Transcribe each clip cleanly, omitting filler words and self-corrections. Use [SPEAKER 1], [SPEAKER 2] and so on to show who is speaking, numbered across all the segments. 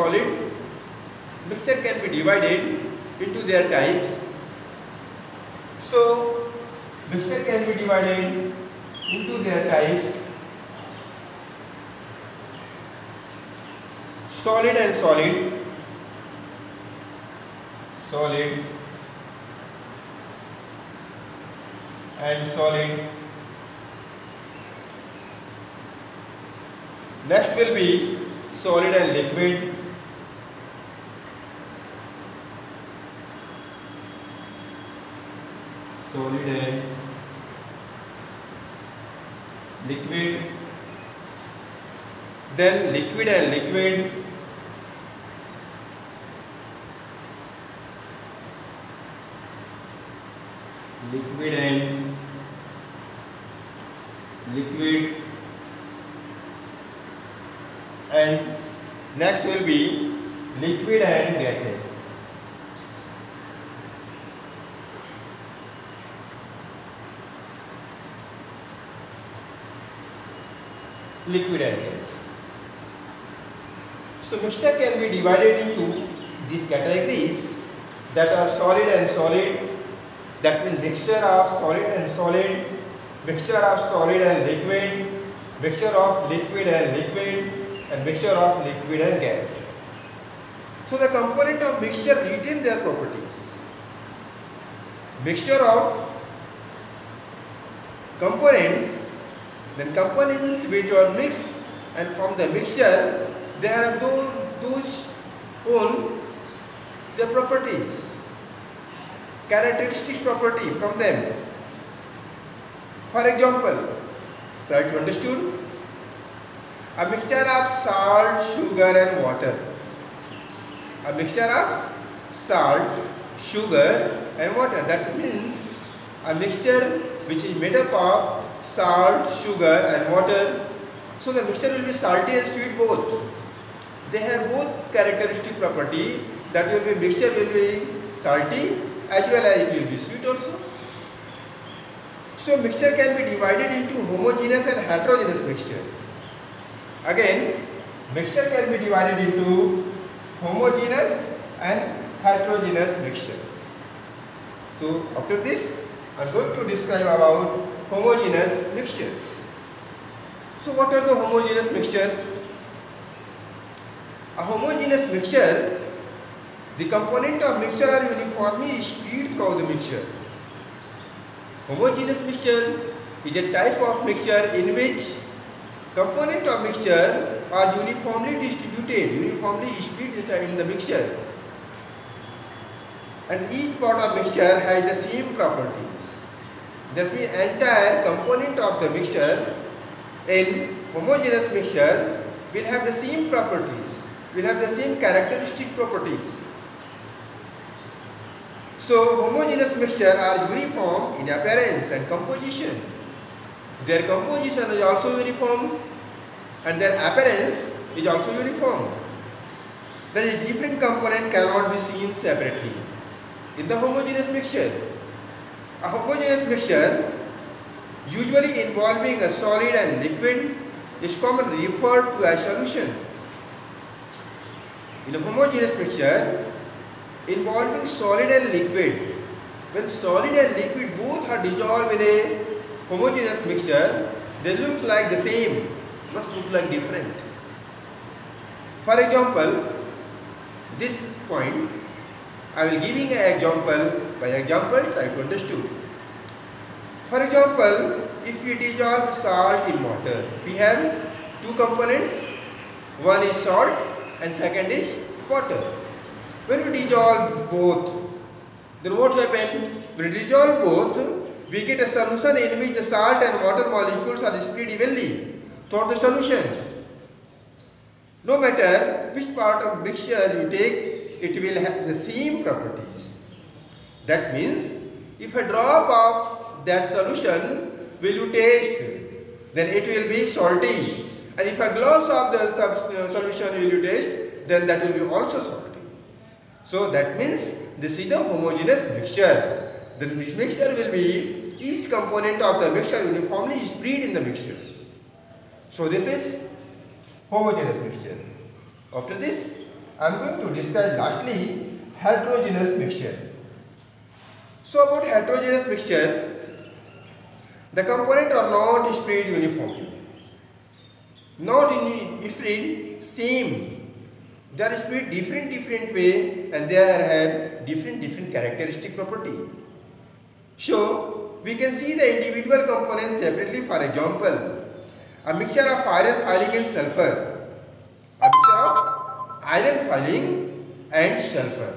[SPEAKER 1] solid, mixture can be divided into their types. So, mixture can be divided into their types: solid and solid, solid and solid. Next will be solid and liquid. Solid and liquid. Then liquid and liquid. Liquid and liquid. And next will be liquid and gases. Liquid and gas. So mixture can be divided into these categories, that are solid and solid, that means mixture of solid and solid, mixture of solid and liquid, mixture of liquid and liquid, and mixture of liquid and gas. So the component of mixture retain their properties. Mixture of components, then components which are mixed and from the mixture there are those own their properties, characteristic property from them. For example, try to understand. A mixture of salt, sugar and water. A mixture of salt, sugar and water. That means a mixture which is made up of salt, sugar and water. So the mixture will be salty and sweet both. They have both characteristic property, that will be mixture will be salty as well as it will be sweet also. So mixture can be divided into homogeneous and heterogeneous mixture. Again, mixture can be divided into homogeneous and heterogeneous mixtures. So after this, I am going to describe about homogeneous mixtures. So what are the homogeneous mixtures? A homogeneous mixture, the component of mixture are uniformly spread throughout the mixture. Homogeneous mixture is a type of mixture in which component of mixture are uniformly distributed, uniformly spread inside in the mixture, and each part of mixture has the same properties. That means entire component of the mixture in homogeneous mixture will have the same properties, will have the same characteristic properties. So homogeneous mixture are uniform in appearance and composition. Their composition is also uniform and their appearance is also uniform. That is, different component cannot be seen separately in the homogeneous mixture. A homogeneous mixture, usually involving a solid and liquid, is commonly referred to as solution. In a homogeneous mixture involving solid and liquid, when solid and liquid both are dissolved in a homogeneous mixture, they look like the same, not look like different. For example, this point, I will giving an example. By example, try to understand. For example, if we dissolve salt in water, we have two components. One is salt and second is water. When we dissolve both, then what happens? When we dissolve both, we get a solution in which the salt and water molecules are spread evenly throughout the solution. No matter which part of mixture you take, it will have the same properties. That means, if a drop of that solution will you taste, then it will be salty. And if a glass of the solution will you taste, then that will be also salty. So that means this is the homogeneous mixture. The mixture will be each component of the mixture uniformly spread in the mixture. So this is homogeneous mixture. After this, I am going to describe lastly heterogeneous mixture. So about heterogeneous mixture, the components are not spread uniformly, not spread same. They are spread different way and they have different characteristic property. So we can see the individual components separately. For example, a mixture of iron filling and sulfur. A mixture of iron filling and sulfur.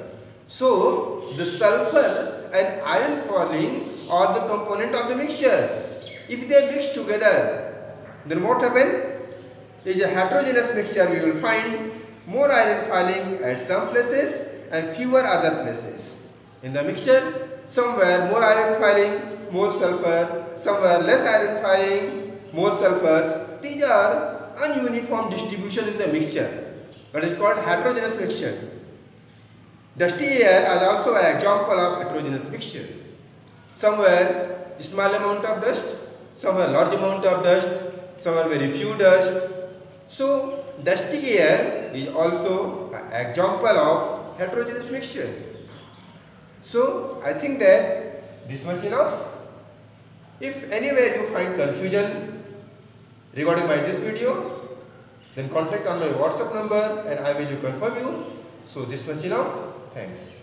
[SPEAKER 1] So the sulfur and iron filling are the component of the mixture. If they mix together, then what happens? Is a heterogeneous mixture. We will find more iron filling at some places and fewer other places. In the mixture, somewhere more iron filling, more sulfur, somewhere less iron filling, more sulfurs. These are ununiform distribution in the mixture. That is called heterogeneous mixture. Dusty air is also an example of heterogeneous mixture. Somewhere small amount of dust, somewhere large amount of dust, somewhere very few dust. So dusty air is also an example of heterogeneous mixture. So I think that this much enough. If anywhere you find confusion regarding this video, then contact on my WhatsApp number and I will confirm you. So this much enough. Thanks.